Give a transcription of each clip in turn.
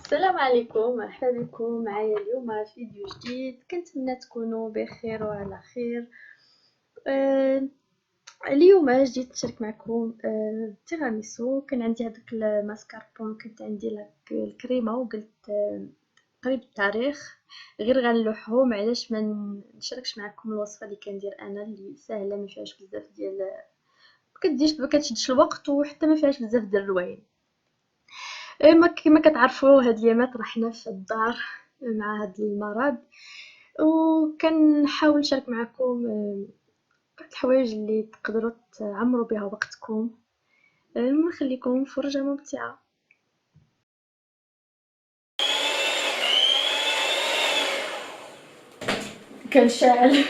السلام عليكم، مرحبا بكم معايا اليوم في فيديو جديد. كنتمنى تكونوا بخير وعلى خير. آه اليوم جيت نشارك معكم تيراميسو. كان عندي هذاك الماسكاربون، كنت عندي الكريمه، وقلت قريب التاريخ غير غنلوحهم، علاش ما نشاركش معكم الوصفه اللي كندير انا، اللي سهله ما فيهاش بزاف ديال ما كتشدش الوقت، وحتى ما فيهاش بزاف ديال الروايم. كما كتعرفوا هاد اليامات راه حنا في الدار مع هاد المرض، وكنحاول نشارك معكم بعض الحوايج اللي تقدروا تعمروا بها وقتكم. نخليكم فرجة ممتعة. كنشعل.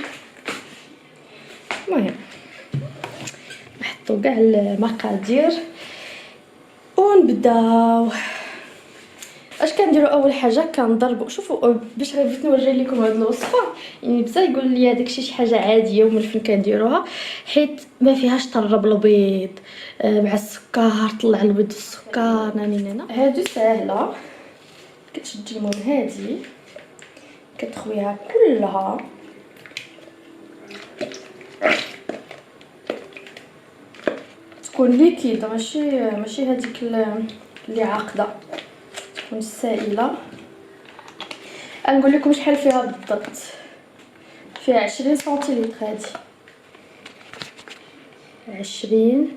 المهم نحطوا كاع المقادير ونبداو. اش كنديروا؟ اول حاجه كنضربوا. شوفوا باش بغيت نوري لكم هذه الوصفه، يعني بزاف يقول لي هذاك شي حاجه عاديه ومن فين كنديروها، حيت ما فيهاش طرب البيض مع السكر، طلع البيض والسكر نانينا. هادو ساهله، كتشدي المهم هادي كتخويها كلها، تكون ليكيد، ماشي هذيك اللي عاقده، تكون سائله. نقول لكم شحال فيها بالضبط. فيها 20 سنتيلتر هذه، 20،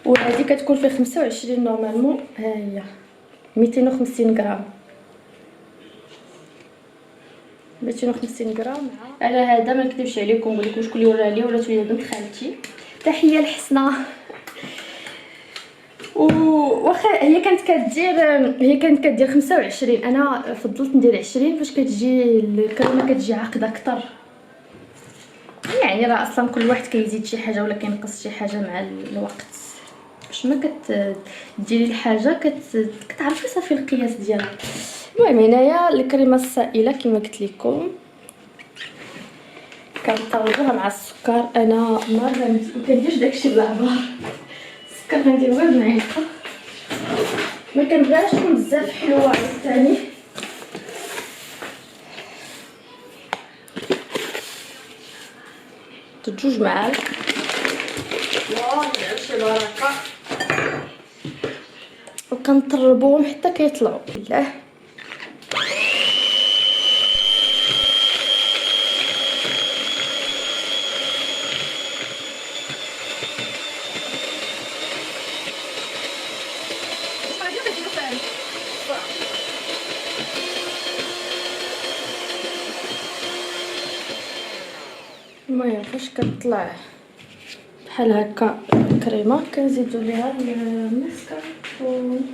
وهذه كتكون في 25 نورمالمون. ها هي 250 غرام، 250 غرام. على هذا ما نكذبش عليكم، نقول لكم شكون اللي ورا لي، ولات هي بنت خالتي، تحيه لحسنه. واخا هي كانت كدير 25، انا فضلت ندير 20 باش كتجي الكريمه كتجي عاقده اكثر. يعني راه اصلا كل واحد كيزيد شي حاجه ولا كينقص شي حاجه مع الوقت، باش ما كديري الحاجه كتعرفي صافي القياس ديالها. المهم هنايا الكريمه السائله كما قلت لكم كنطربوها مع السكر. انا ما كنديرش داكشي بالعبار، السكر غندير غير معلقه، ما كنبغيهاش تكون بزاف حلوه على الثاني. جوج معالق. واه شي بركه. وكنطربوهم حتى كيطلعوا. بالله المهم فاش كتطلع بحال هكا الكريمه كنزيدو ليها الماسكاربون.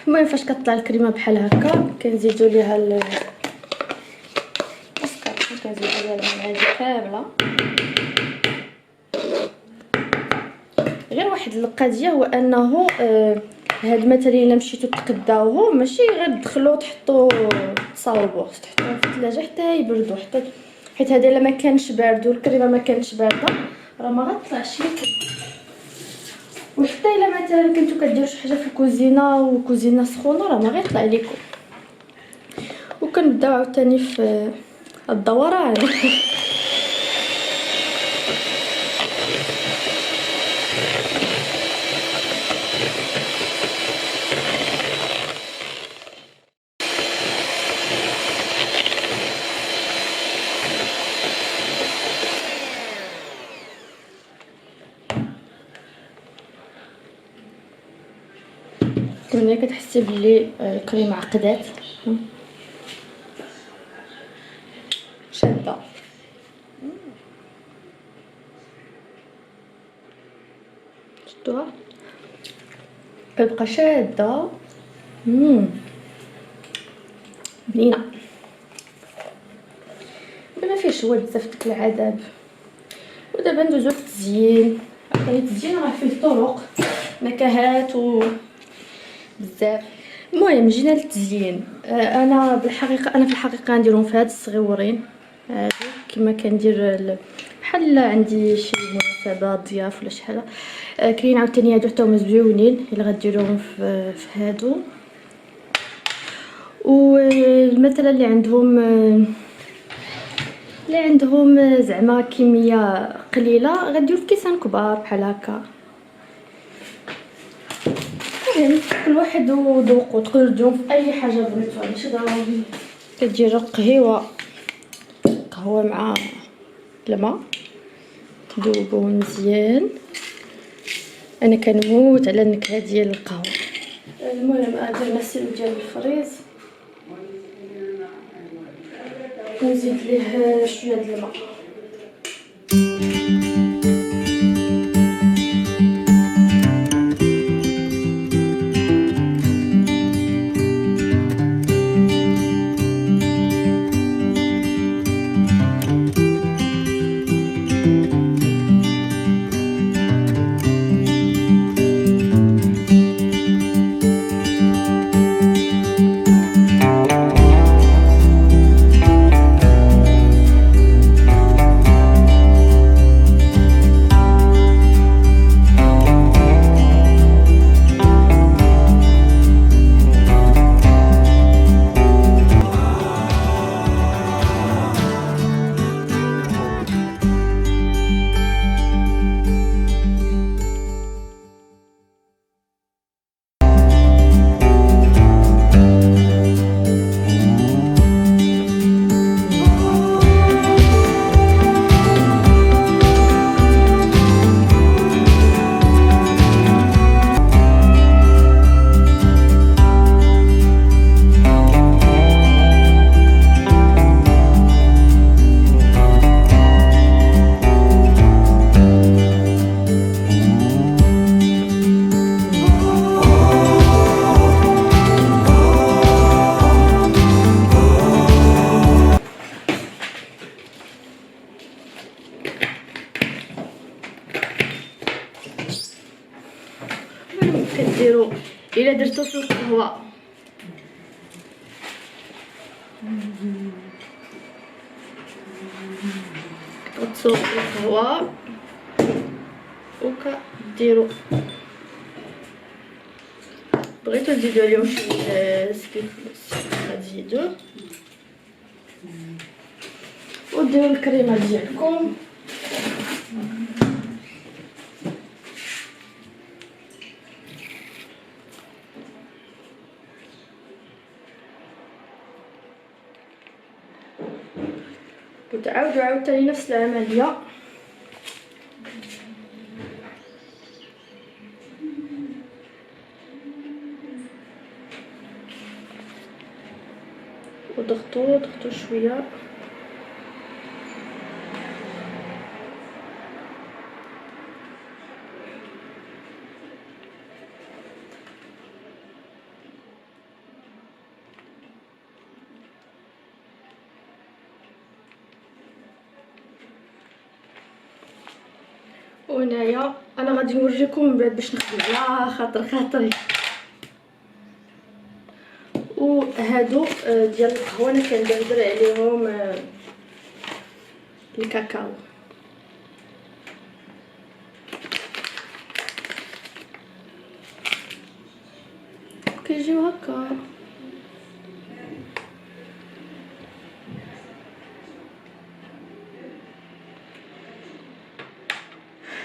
المهم فاش كطلع الكريمه بحال هكا كنزيدو ليها الماسكاربون، كنزيدو ليها المعادن كامله. غير واحد القضيه هو انه هاد مثلا الا مشيتو تقداوه ماشي غير تدخلوه تحطوه تصاوبوه، تحطوه في الثلاجه حتى يبردوا، حيت هذا الا ما كانش بارد والكريمه ما كانتش بارده راه ما غطلعش لكم. وحتى الا مثلا كنتو كديروا شي حاجه في الكوزينه وكوزينه سخونه راه ما غيطلع لكم. وكنبداو عاوتاني في الدوران. ملي كتحسي بلي الكريمه عقدات شاده، شفتوها كتبقى شاده بنينه، ما فيهش هو بزاف ديك العذاب. ودابا ندوزو للتزيين. عطيني التزيين راه فيه طرق نكهات و بزاف. المهم جينا للتزيين. انا في الحقيقه نديرهم في هاد الصغيورين هادو كما كندير بحال عندي شي مناسبه ضياف ولا شحال. كاين عاوتاني هادو حتى هما زويونين الا غديروهم في هادو. والمثلا اللي عندهم زعما كميه قليله غديروا في كيسان كبار بحال هكا. المهم كل واحد وذوقو، تقدروا ديروهم في اي حاجه بغيتوها ماشي ضروري. كديروا قهوه مع الماء تذوبوه مزيان. انا كنموت على النكهه ديال القهوه. المهم درنا السيرو ديال الفريز ونزيد ليه شويه د الماء. كديروا الا درتو في القهوه كتصوب القهوه وكديروا بغيتو تزيدوا عليهم شويه سكيف غتزيدوه وديروا الكريمه ديالكم. وتعاودوا عاوتاني نفس العمليه. وضغطوا شويه وهنايا انا غادي نوريكم من بعد باش نخدم على خاطري. وهادو ديال القهوه انا كندير عليهم الكاكاو كيجيو هكا.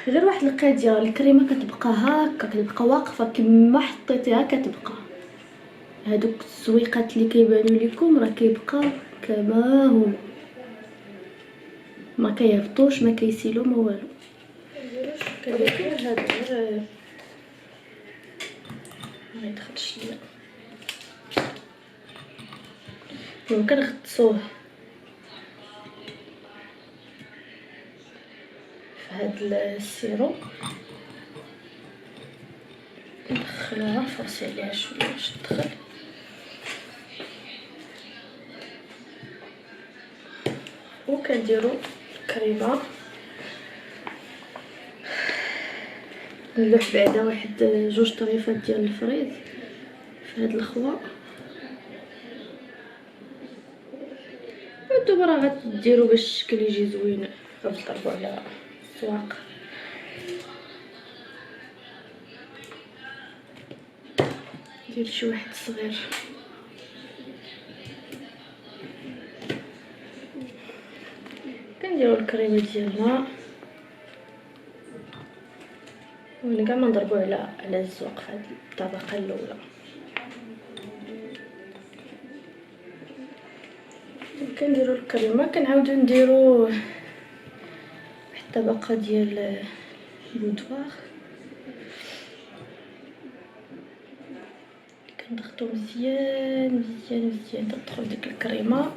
غير واحد القضيه، الكريمه كتبقى هكا كتبقى واقفه كما حطيتيها كتبقى. هادوك الزويقات اللي كيبانوا لكم راه كيبقاو كما هما ما كيهبطوش ما كيسيلو ما والو. كندير هذا غير ما يدخلش ليا. ممكن نغطسوه في هاد السيرو ندخلوها نفرسي عليها شويه باش تدخل. وكنديروا الكريمه نلوح بعدا واحد 2 طريفات ديال الفريز في هاد الخوا. هادو راه غديروا باش الشكل يجي زوين باش نضربو على السواق. ندير شي واحد صغير. كنديرو الكريمه ديالنا وكاع ما نضربو على الزواق في هاد الطبقه الاولى. كنديرو الكريمه كنعاودو نديرو واحد الطبقه ديال البودوار، كنضغطو مزيان مزيان مزيان تدخل ديك الكريمه.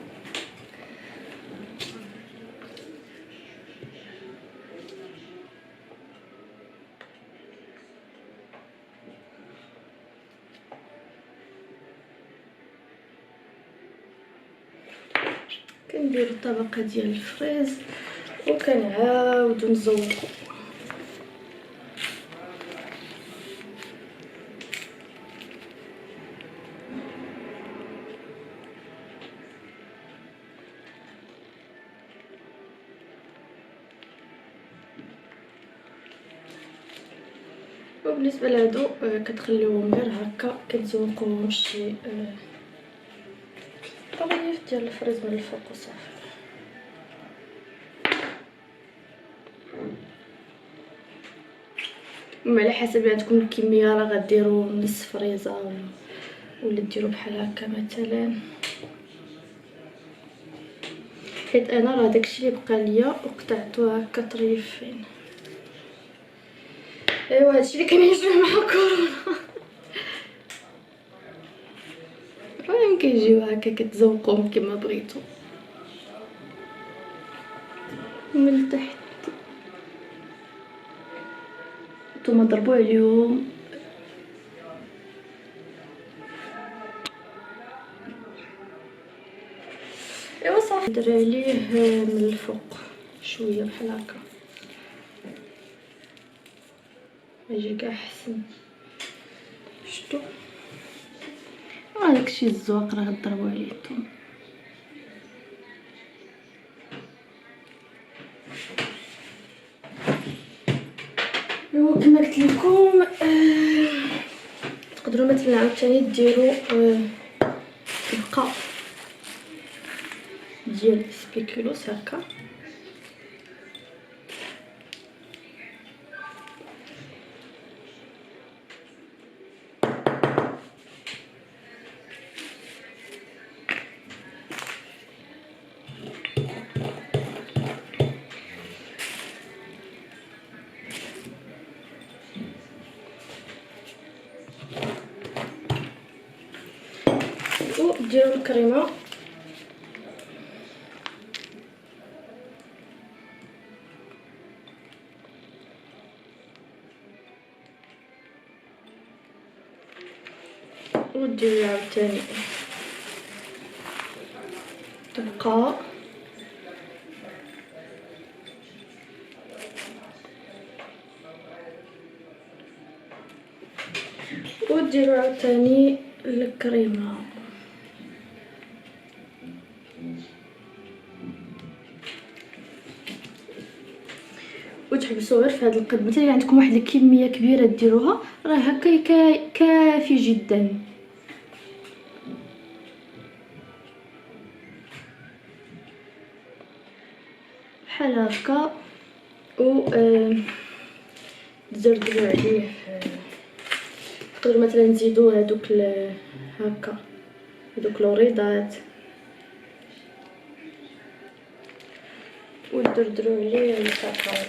كندير الطبقه ديال الفريز وكنعاودو نزوقو. وبالنسبه لهادو كتخليوهم غير هكا، كتزوقوهم شي طريف ديال الفريز من الفوق وصافي. على حسب عندكم الكميه راه غديروا نص فريزه ولا ديروا بحال هكا مثلا، حيت انا راه داكشي اللي بقى ليا وقطعته هكا طريفين. ايوا هادشي اللي كنعيشوه مع كورونا. المهم كيجيو هكا كتزوقوهم كما بغيتو من تحت. نتوما ضربوا عليهم ايوا صافي. ندير عليه من الفوق شويه بحال هكا يجي كاع احسن. شفتوا داكشي الزواق راه غضربوا عليه الثوم. ايوا كما قلت لكم تقدروا مثلا عاوتاني ديروا البقاء ديال سبيكولوس هكا وديروا الكريمه وديروا عاوتاني تبقى وديروا عاوتاني الكريمه. وتحبسوا غير في هذا القد. مثلا عندكم واحد الكميه كبيره ديروها راه هكا كافي جدا. بحال هكا و تزردوا عليه. تقدروا مثلا نزيدوا هذوك هكا هذوك الوريضات ودردروا عليه الكاكاو.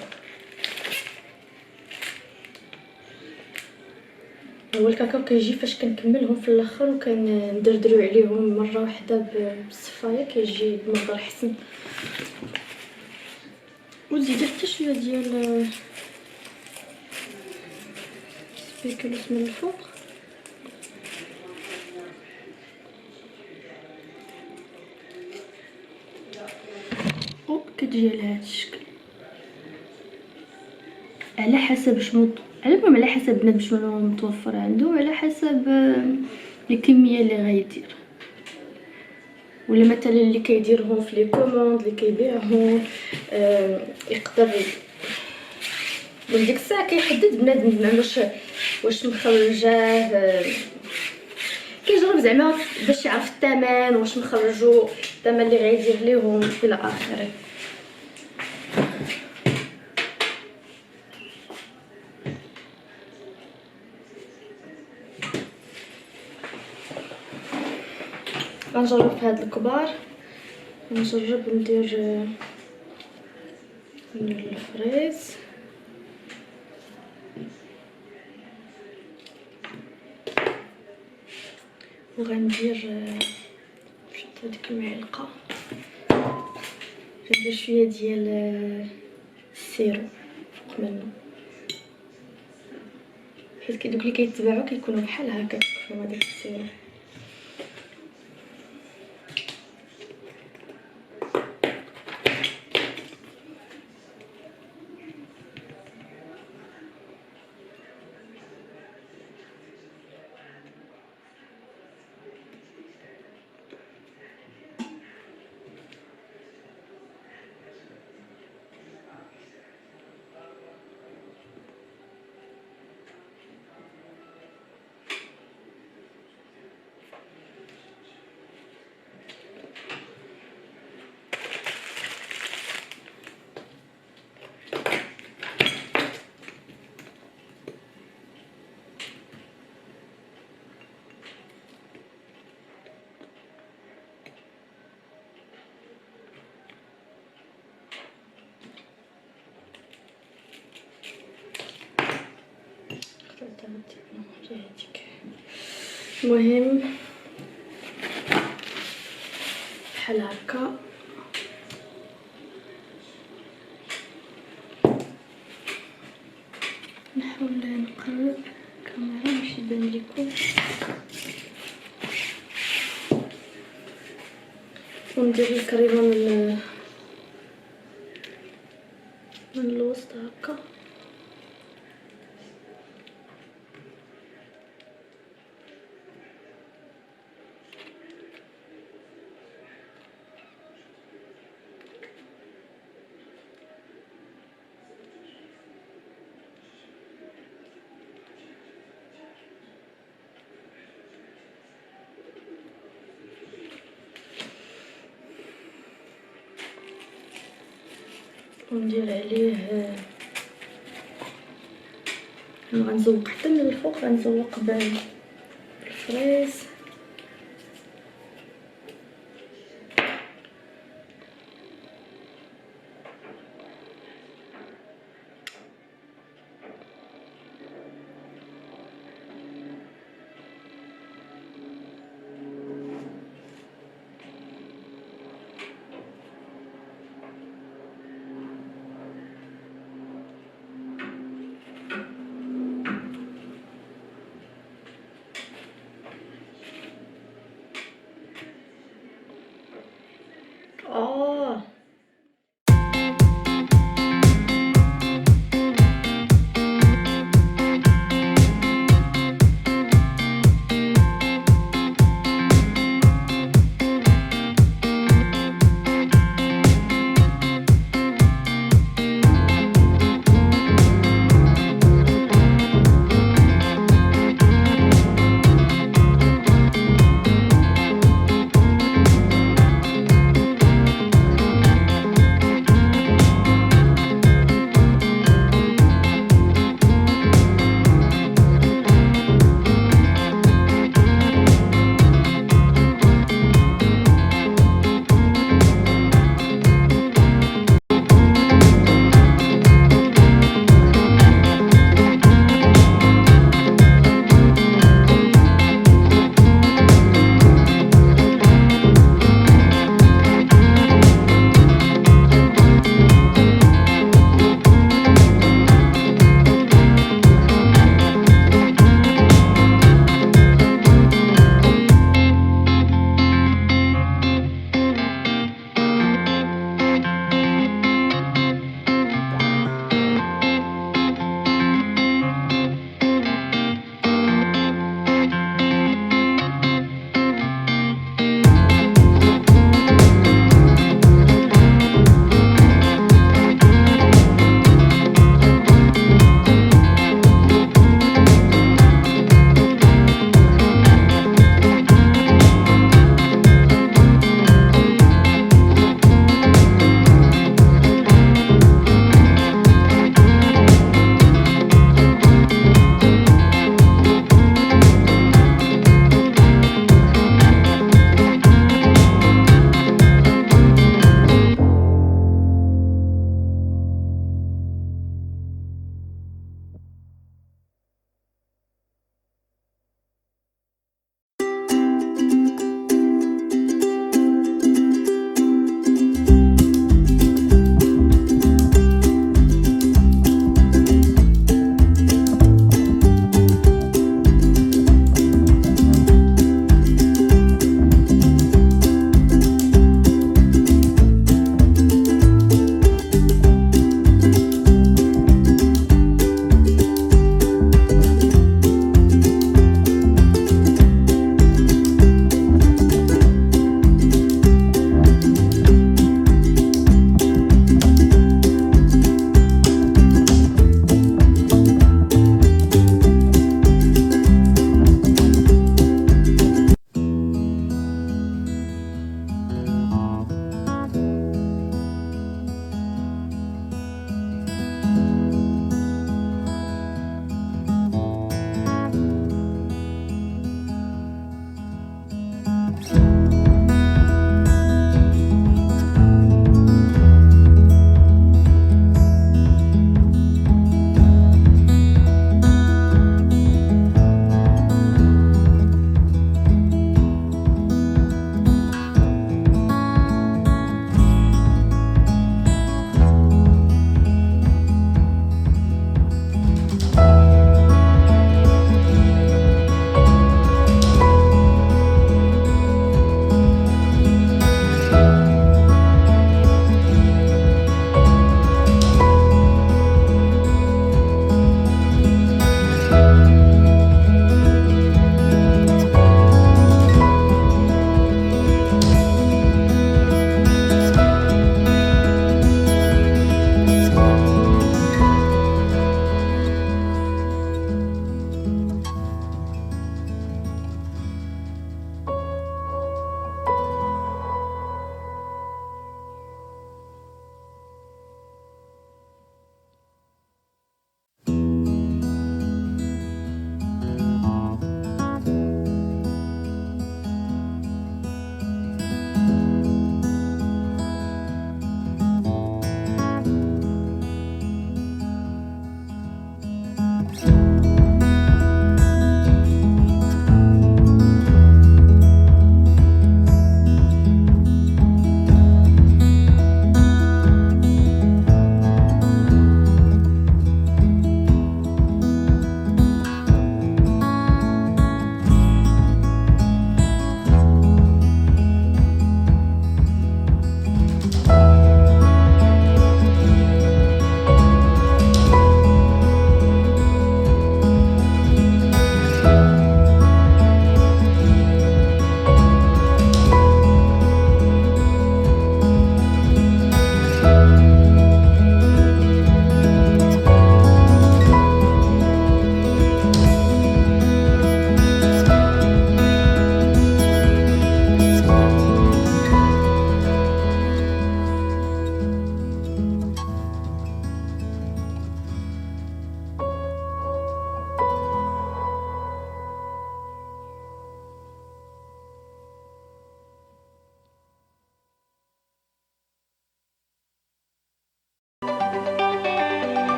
هو الكاكاو كيجي فاش كنكملهم في الاخر وكندردروا عليهم مره واحده بالصفايه كيجي المنظر حسن. وزيدي حتى شويه ديال سبيكولوس من الفوق وكتجي على هذا الشكل على حسب شنو على حسب بنادم شنو متوفر عنده وعلى حسب الكميه اللي غيدير. ولا مثلا اللي كيديرهم في لي كوموند اللي كيبيعهم يقدر من ديك الساعه كيحدد بنادم زعما واش مخرجاه كيجرب زعما باش يعرف الثمن واش نخرجوا الثمن اللي غيدير ليهم الى اخره. غنجرب في هاد الكبار، نجرب ندير الفريز وغندير شفت هذيك المعلقه غندير شويه ديال السيرو فوق منه، حيت دوك اللي كيتباعوا كيكونوا بحال هكا فما داك السيرو. المهم بحال هكا نحاول نقرب الكاميرا باش يبان لكم وندير الكريمه من الوسط هكا. وندير عليه غنزوق حتى من الفوق، غنزوق بالفريز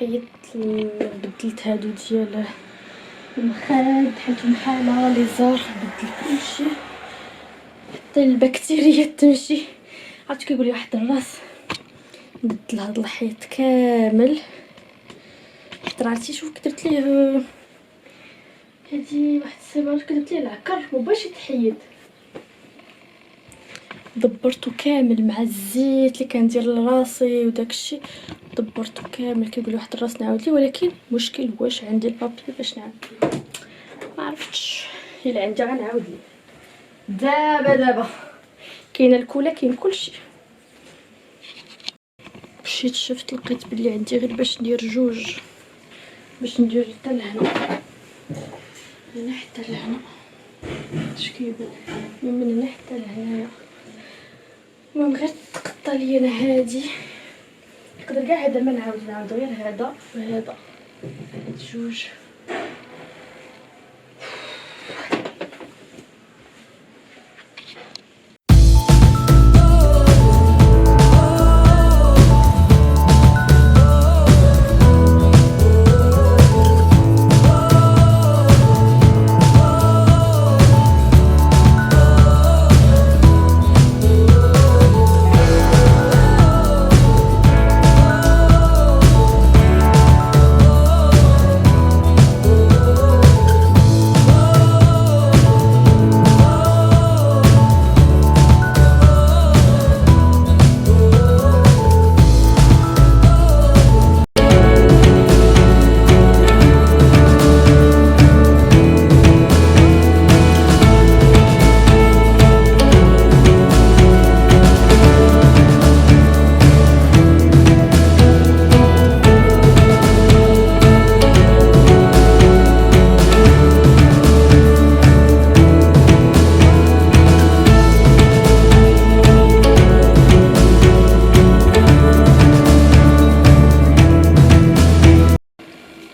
بدلت هادو ديال المخاد، حيتهم حاله لي زار، بدلت كلشي حتى البكتيريا تمشي. عرفتي كيقول لي واحد الراس بدل هاد الحيط كامل. حيت عرفتي شوف درت ليه هادي واحد السيمانه كدرت ليه العكر مباش يتحيد، دبرته كامل مع الزيت اللي كندير لراسي وداكشي، دبرته كامل. كيقول واحد الراس نعاود ليه، ولكن المشكل واش عندي البابي باش نعاود ما عرفتش. الا عندي غنعاود ليه دابا كاينه الكولا كاين كلشي. مشيت شفت لقيت بلي عندي غير باش ندير جوج، باش ندير حتى لهنا هنا حتى لهنا. اش كيبان من هنا حتى لهنايا. المهم غير تقطع لي انا هادي، نقدر كاع هذا ما نعاود غير هذا وهذا، هاد جوج.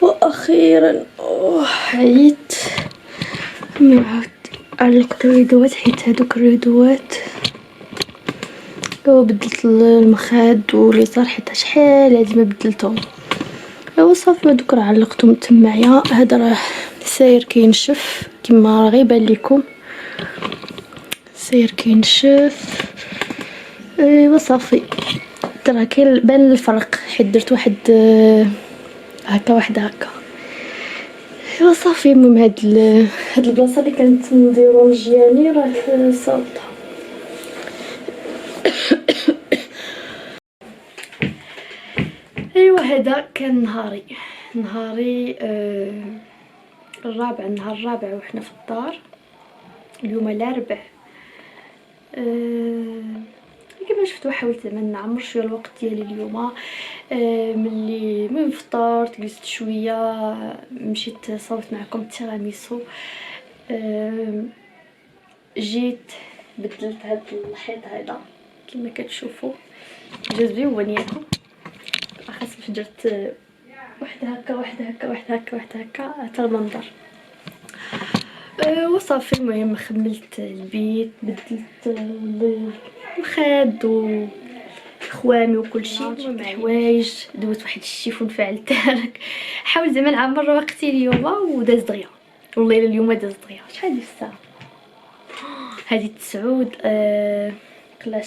واخيرا عييت. عاود علقت الريدوات حيت هادوك الريدوات بدلت المخاد واليسار حيت شحال هادي ما بدلتهم. ايوا صافي هادوك راه علقتهم تمايا. هذا راه ساير كينشف كما راه غيبان لكم، ساير كينشف. ايوا صافي راه كيبان الفرق حيت درت واحد هكا واحد هكا. ايوا صافي. المهم هاد البلاصه اللي كانت نديرو مجياني راه صابتها. ايوا هذا كان نهاري الرابع، النهار الرابع وحنا في الدار. اليوم الاربع. كما شفتوا حاولت زعما نعمر شويه الوقت ديالي اليوم. ملي من فطرت جلست شويه، مشيت صوبت معكم التيراميسو. جيت بدلت هذا الحيط هذا كما كتشوفوا، جاز بونياتو. خاص درت واحد هكا واحد هكا واحد هكا واحد هكا حتى المنظر. وصافي. المهم خملت البيت، بدلت المخاد وخوامي وكل شيء، الحوايج، دوزت واحد الشيفون فعلتها. حاول زعما نعمر وقتي اليوم وداز دغيا. والله اليوم داز دغيا. شحال ديال الساعه هذه 9 قلا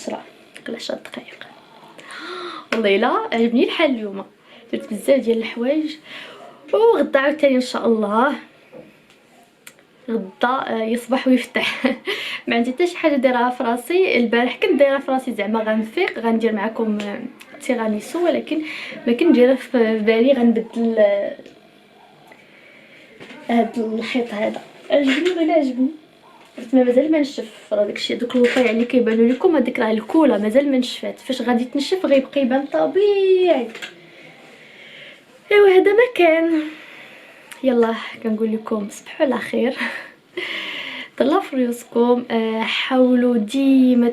10 دقائق. والله لا عجبني الحال اليوم، درت بزاف ديال الحوايج. وغدا عاوتاني ان شاء الله غدا يصبح ويفتح. ما عندي حتى شي حاجه دايرها في راسي. البارح كنت دايره في راسي زعما غنفيق غندير معكم تيراميسو، ولكن ما كنت دايره في بالي غنبدل هاد الحيط هذا. عجبني ولا عجبني، قلت مازال ما نشف. راه داكشي دوك الوطيع اللي كيبانوا لكم هذيك راه الكولا مازال ما نشفات. فاش غادي تنشف غيبقى يبان طبيعي. ايوا هذا ما كان. يلا كنقول لكم صبحوا على خير. طلعوا في ريوسكم. حاولوا ديما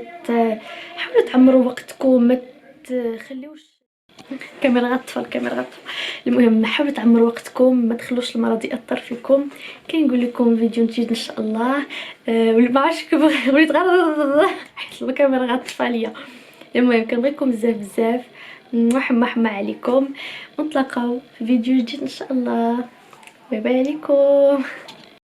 حاولوا تعمروا وقتكم، ما تخليوش الكاميرا غطفى. المهم حاولوا تعمروا وقتكم، ما تخلوش المرض ياثر فيكم. كنقول لكم فيديو جديد ان شاء الله. ما عرفتش بغيت غير حيت الكاميرا غطفى ليا. المهم كنبغيكم بزاف محمى عليكم، ونتلاقاو في فيديو جديد ان شاء الله. باي باي عليكم.